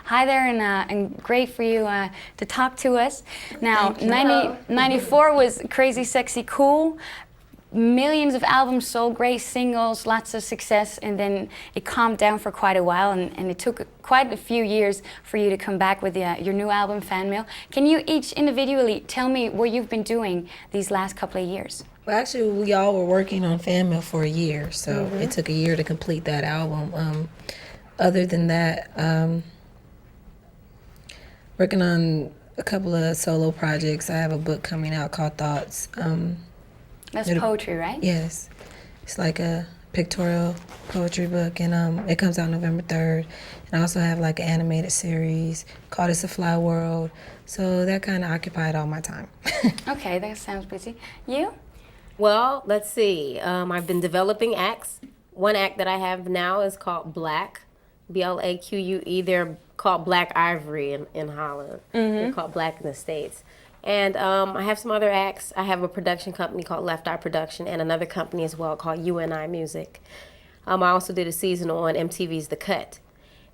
Hi there, and great for you to talk to us. Now, 94 was Crazy, Sexy, Cool. Millions of albums sold, great singles, lots of success, and then it calmed down for quite a while, and it took quite a few years for you to come back with your new album, Fan Mail. Can you each individually tell me what you've been doing these last couple of years? Well, actually, we all were working on Fan Mail for a year, so it took a year to complete that album. Other than that, working on a couple of solo projects. I have a book coming out called Thoughts. That's poetry, right? Yes. It's like a pictorial poetry book, and it comes out November 3rd. And I also have like an animated series called It's a Fly World. So that kind of occupied all my time. Okay, that sounds busy. You? Well, let's see. I've been developing acts. One act that I have now is called Black, Blaque. They're called Black Ivory in Holland. They're called Black in the States. And I have some other acts. I have a production company called Left Eye Production and another company as well called UNI Music. I also did a seasonal on MTV's The Cut.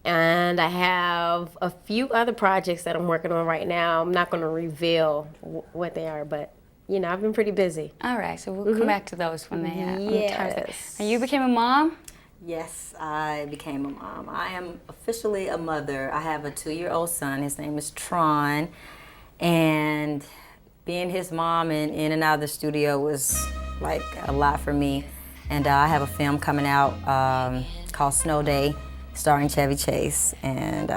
And I have a few other projects that I'm working on right now. I'm not going to reveal what they are, but, you know, I've been pretty busy. All right, so we'll come back to those when they Yes. And you became a mom? Yes, I became a mom. I am officially a mother. I have a 2-year-old son. His name is Tron. And being his mom and in and out of the studio was like a lot for me. And I have a film coming out called Snow Day, starring Chevy Chase, and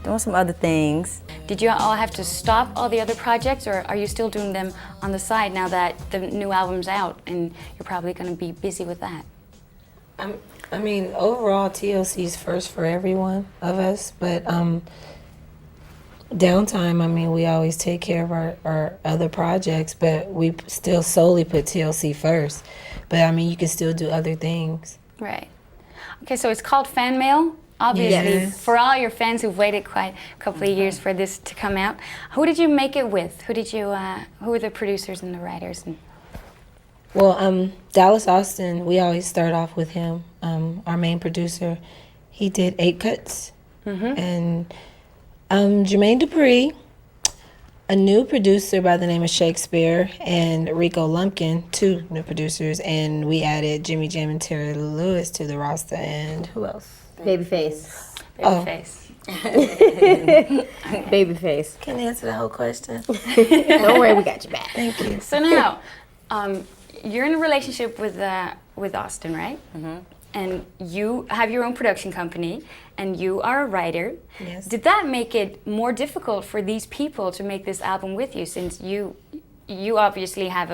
doing some other things. Did you all have to stop all the other projects, or are you still doing them on the side now that the new album's out and you're probably going to be busy with that? I mean, overall, TLC's first for every one of us, but downtime, I mean, we always take care of our other projects, but we still solely put TLC first. But I mean, you can still do other things. Right. Okay, so it's called Fan Mail. Obviously, Yes. for all your fans who've waited quite a couple of years for this to come out, who did you make it with? Who were the producers and the writers? Well, Dallas Austin, we always start off with him. Our main producer, he did 8 cuts. And Jermaine Dupri, a new producer by the name of Shakespeare, and Rico Lumpkin, 2 new producers, and we added Jimmy Jam and Terry Lewis to the roster, and who else? Babyface. Babyface. Babyface. Can answer the whole question. Don't worry, we got your back. Thank you. So now, you're in a relationship with Austin, right? And you have your own production company, and you are a writer. Yes. Did that make it more difficult for these people to make this album with you, since you obviously have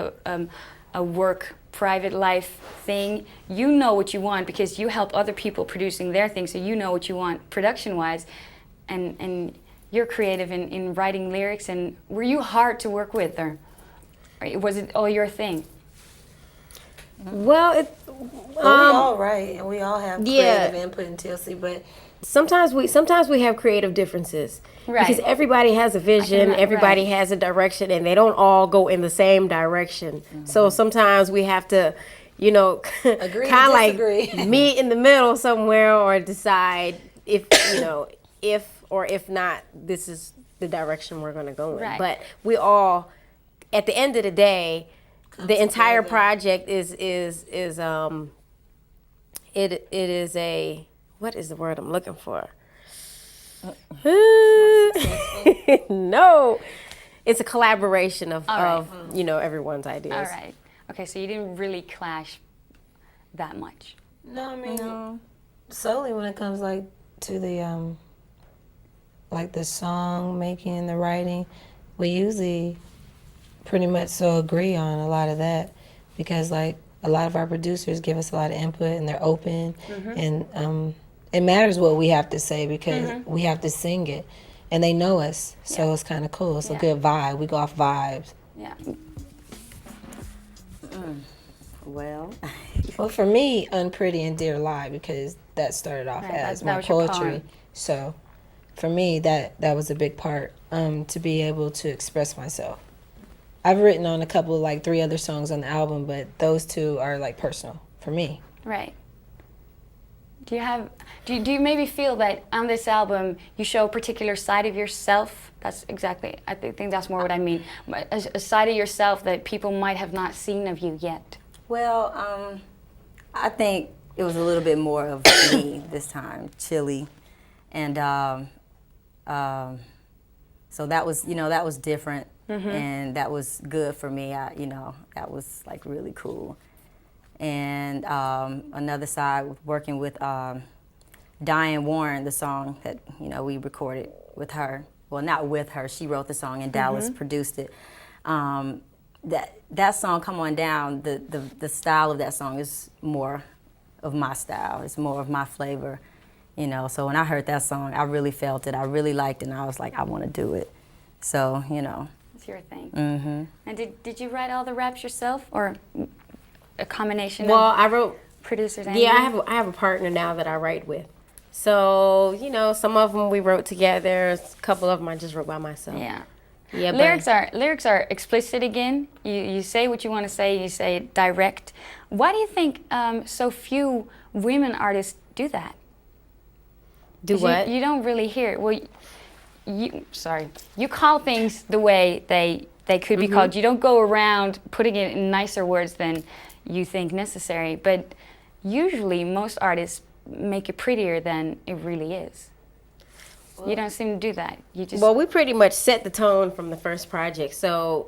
a work, private life thing? You know what you want because you help other people producing their things, so you know what you want production-wise, and you're creative in writing lyrics. And were you hard to work with, or was it all your thing? Well, We all write, and we all have creative input in TLC, but sometimes we have creative differences. Right. Because everybody has a vision, everybody has a direction, and they don't all go in the same direction. So sometimes we have to, you know, Agree to kind of disagree. like meet in the middle somewhere, or decide if, you know, if or if not, this is the direction we're going to go in. Right. But we all, at the end of the day, the entire project is a, what is the word I'm looking for? No, it's a collaboration of you know, everyone's ideas. All right. Okay, so you didn't really clash that much. no, I mean, solely when it comes like to the like the song making and the writing, we usually pretty much so agree on a lot of that, because like a lot of our producers give us a lot of input, and they're open, and it matters what we have to say because we have to sing it, and they know us, so it's kind of cool. It's a good vibe. We go off vibes. Yeah. Well, Well, for me, Unpretty and Dear Lie, because that started off as that my was your poetry. poem. So for me, that was a big part, to be able to express myself. I've written on a couple, like 3 other songs on the album, but those 2 are like personal for me. Right. Do you maybe feel that on this album you show a particular side of yourself? That's exactly, I think that's more what I mean. A side of yourself that people might have not seen of you yet. Well, I think it was a little bit more of me this time, chilly, and so that was, that was different, and that was good for me. That was like really cool. And another side, working with Diane Warren, the song that we recorded with her. Well, not with her. She wrote the song, and Dallas produced it. That song, "Come On Down," the style of that song is more of my style. It's more of my flavor, So when I heard that song, I really felt it. I really liked it, and I was like, I want to do it. So, It's your thing. Mm-hmm. And did you write all the raps yourself, or a combination Well, of I wrote. producers and Yeah, you? I have a partner now that I write with. So some of them we wrote together. A couple of them I just wrote by myself. Yeah. Yeah. Lyrics are explicit again. You say what you want to say. You say it direct. Why do you think so few women artists do that? Do what? You don't really hear it. Well, you call things the way they could be called. You don't go around putting it in nicer words than you think necessary. But usually most artists make it prettier than it really is. Well, you don't seem to do that. You just we pretty much set the tone from the first project. So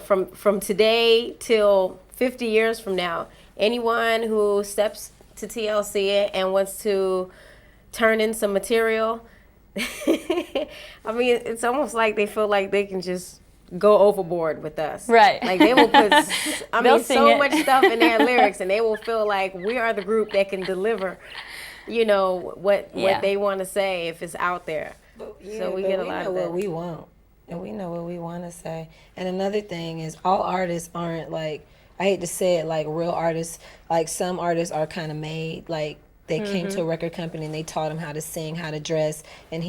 from today till 50 years from now, anyone who steps to TLC and wants to turn in some material, I mean, it's almost like they feel like they can just go overboard with us. Right. Like they will put, They'll sing so it. much stuff in their lyrics, and they will feel like we are the group that can deliver, what they want to say if it's out there. So we get a lot of that. We know what we want, and we know what we want to say. And another thing is, all artists aren't like, I hate to say it, like real artists. Like some artists are kind of made like. They came to a record company and they taught them how to sing, how to dress, and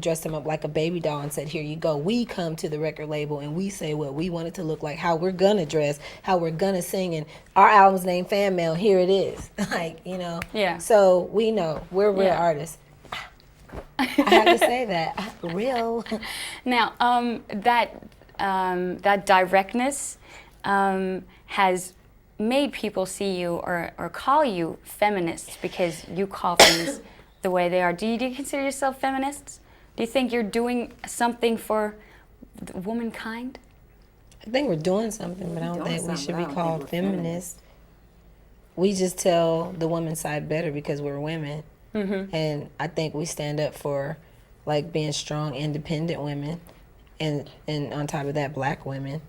dressed them up like a baby doll and said, here you go. We come to the record label and we say what we want it to look like, how we're going to dress, how we're going to sing. And our album's named Fan Mail. Here it is. Yeah. So we know we're real artists. I have to say that. Real. Now, that directness has made people see you or call you feminists because you call things the way they are. Do you consider yourself feminists? Do you think you're doing something for womankind? I think we're doing something, but I don't think we should be called feminists. We just tell the women's side better because we're women. And I think we stand up for like being strong, independent women, and on top of that, black women.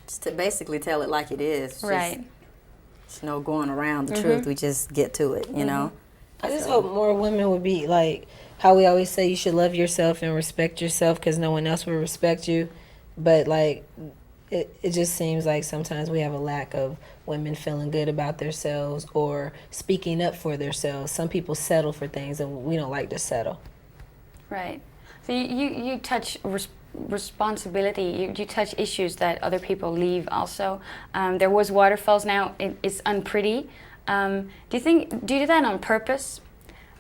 Just to basically tell it like it is. Right. Just, going around the truth. We just get to it, I just hope more women would be like how we always say you should love yourself and respect yourself because no one else will respect you. But like, it just seems like sometimes we have a lack of women feeling good about themselves or speaking up for themselves. Some people settle for things and we don't like to settle. Right. So you touch responsibility. You touch issues that other people leave also. There was waterfalls. Now it's unpretty. Do you do that on purpose?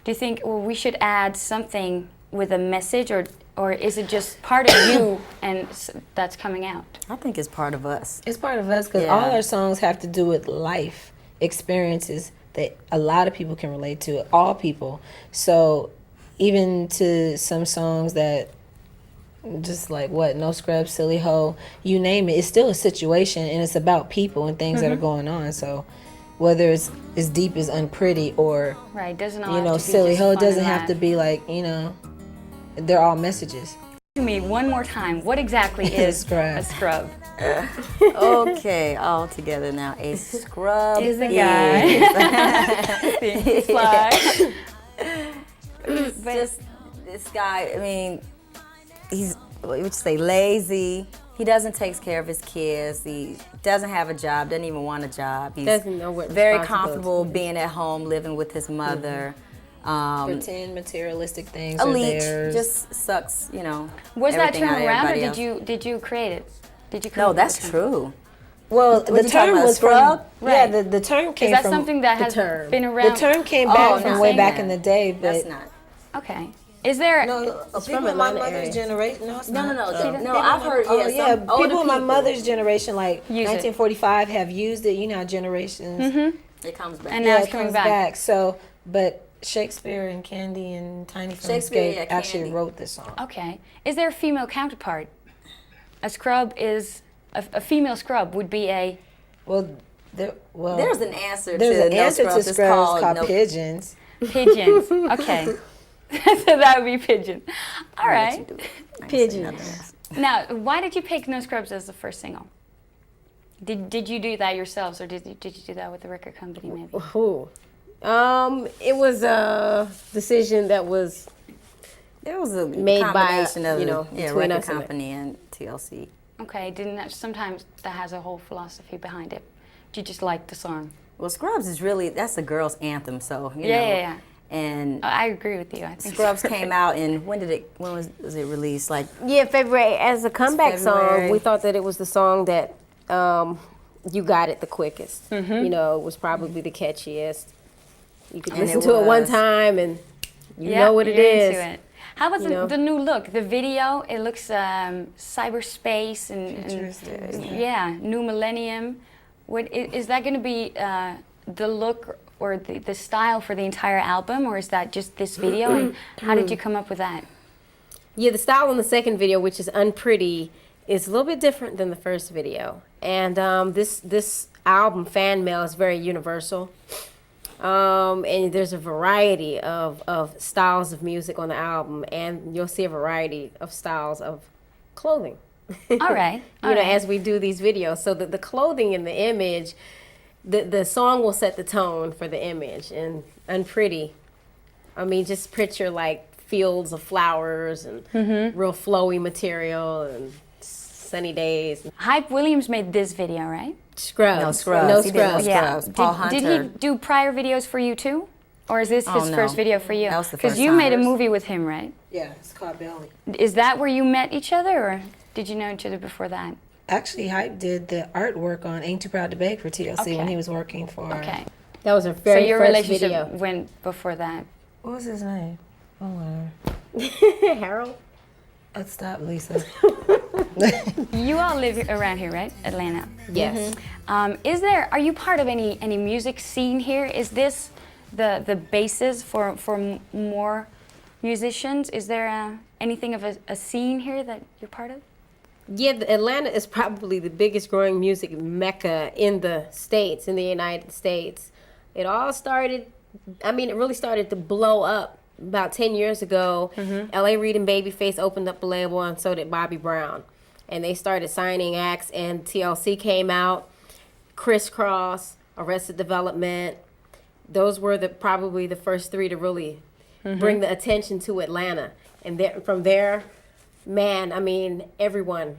Do you think we should add something with a message, or is it just part of you and that's coming out? I think it's part of us. It's part of us because all our songs have to do with life experiences that a lot of people can relate to, all people. So even to some songs that just like No Scrubs, Silly Ho, you name it, it's still a situation and it's about people and things that are going on. So whether it's as deep as Unpretty or right, doesn't all have to be Silly just Ho, it fun doesn't and have to laugh. be like, they're all messages. To me, one more time, what exactly is Scrub. a scrub? Okay, all together now. A scrub Is a guy. Thanks, Fly. It's just this guy. I mean, he's what would you say, lazy. He doesn't take care of his kids. He doesn't have a job. Doesn't even want a job. He's Doesn't know what very responsibility comfortable being at home, living with his mother. Pretend materialistic things A are leech, theirs. just sucks. Was that everything out term of around, or everybody else. did you create it? Did you? No, create that's that term? true. Well, What the you talking term about, was scrub? from Right. yeah. The term came Is that from something that has term. been around? the term came Oh, back from no. way back in the day. But That's not. Okay. Is there? no, It's people from in my Atlanta mother's area. generation. No, it's No, not. no, no. doesn't- No, I've heard. Oh yeah, some older people in my people. mother's generation, like Use it. 1945, have used it. You know, how generations. It comes back. And Yeah, now it's it coming comes back. So, but Shakespeare and Candy and Tiny from Shakespeare, Escape yeah, actually Candy. wrote this song. Okay. Is there a female counterpart? A scrub is a female scrub would be a There's There's an answer there's to an no answer scrubs. to It's scrubs called no, pigeons. pigeons. Okay. So that would be pigeon. All I'll let right. you do it. I ain't say Pigeons. nothing else. Now, why did you pick No Scrubs as the first single? Did you do that yourselves, or did you do that with the record company maybe? Ooh. It was a decision that was There was a Made by, combination of between record us and it. company and TLC. Okay, didn't that, sometimes that has a whole philosophy behind it. Do you just like the song? Well, Scrubs is really that's a girl's anthem. So you know. Yeah. And I agree with you. I think Scrubs so. came out, and when was it released? Like February as a comeback song. February. We thought that it was the song that you got it the quickest. Mm-hmm. You know, it was probably the catchiest. You could And listen it to it one was. time and you Yeah, know what it you're is. into it. How about You know? the new look? The video, it looks cyberspace and Futuristic. yeah, new millennium. Is that going to be the look or the style for the entire album, or is that just this video? And how did you come up with that? Yeah, the style in the second video, which is Unpretty, is a little bit different than the first video. And this album, Fan Mail, is very universal. And there's a variety of styles of music on the album, and you'll see a variety of styles of clothing. All right. You know, as we do these videos. So the clothing and the image, the song will set the tone for the image. And Unpretty, I mean, just picture like fields of flowers and real flowy material and sunny days. Hype Williams made this video, right? Scrubs. No Scrubs. No He did No Scrubs. Scrubs. Paul Did Hunter. he do prior videos for you too? Or is this his Oh, no. first video for you? That was the Because first you time. made a movie with him, right? Yeah, it's called Belly. Is that where you met each other, or did you know each other before that? Actually, Hype did the artwork on Ain't Too Proud to Beg for TLC Okay. when he was working for. Okay. That was our So very your first relationship video. went before that. What was his name? Oh, whatever. Harold? Oh, stop, Lisa. You all live around here, right? Atlanta. Yes. Are you part of any music scene here? Is this the basis for more musicians? Is there anything of a scene here that you're part of? Yeah, Atlanta is probably the biggest growing music mecca in the States, in the United States. It all started, it really started to blow up about 10 years ago. L.A. Reid and Babyface opened up a label, and so did Bobby Brown. And they started signing acts, and TLC came out, Crisscross, Arrested Development. Those were probably the first three to really bring the attention to Atlanta. And from there, man, everyone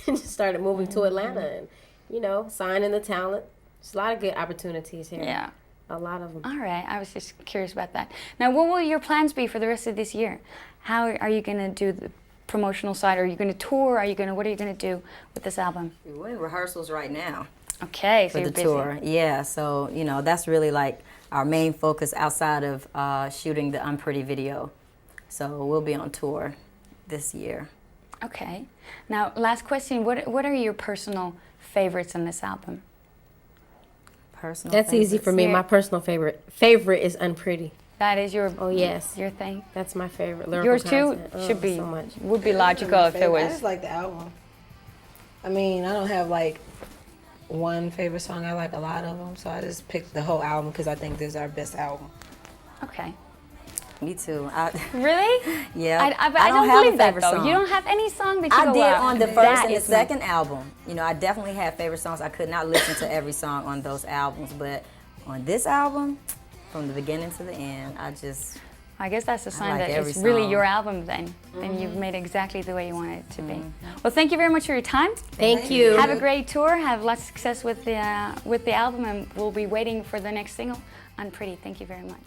just started moving to Atlanta and, signing the talent. There's a lot of good opportunities here. Yeah. A lot of them. All right. I was just curious about that. Now, what will your plans be for the rest of this year? How are you going to do the promotional side? Are you going to tour? What are you going to do with this album? We're in rehearsals right now Okay, so for you're the busy. tour. Yeah, so that's really like our main focus outside of shooting the Unpretty video. So we'll be on tour this year. Okay. Now, last question. What are your personal favorites on this album? Personal. That's easy for me. Yeah. My personal favorite is Unpretty. That is your Oh, yes. your thing. That's my favorite. Lyrical Yours too content. Oh, should be so much. would be logical if it I was. just like the album. I don't have like one favorite song. I like a lot of them, so I just picked the whole album because I think this is our best album. Okay. Me too. Really? Yeah. I don't don't have a believe that favorite though. song. You don't have any song that you I go did out. on the first That and the is my- second album. I definitely had favorite songs. I could not listen to every song on those albums, but on this album, from the beginning to the end, I guess that's a sign like that every it's really song. your album then, and you've made it exactly the way you want it to be. Well, thank you very much for your time. Thank you. Have a great tour. Have lots of success with the album, and we'll be waiting for the next single, Unpretty. Thank you very much.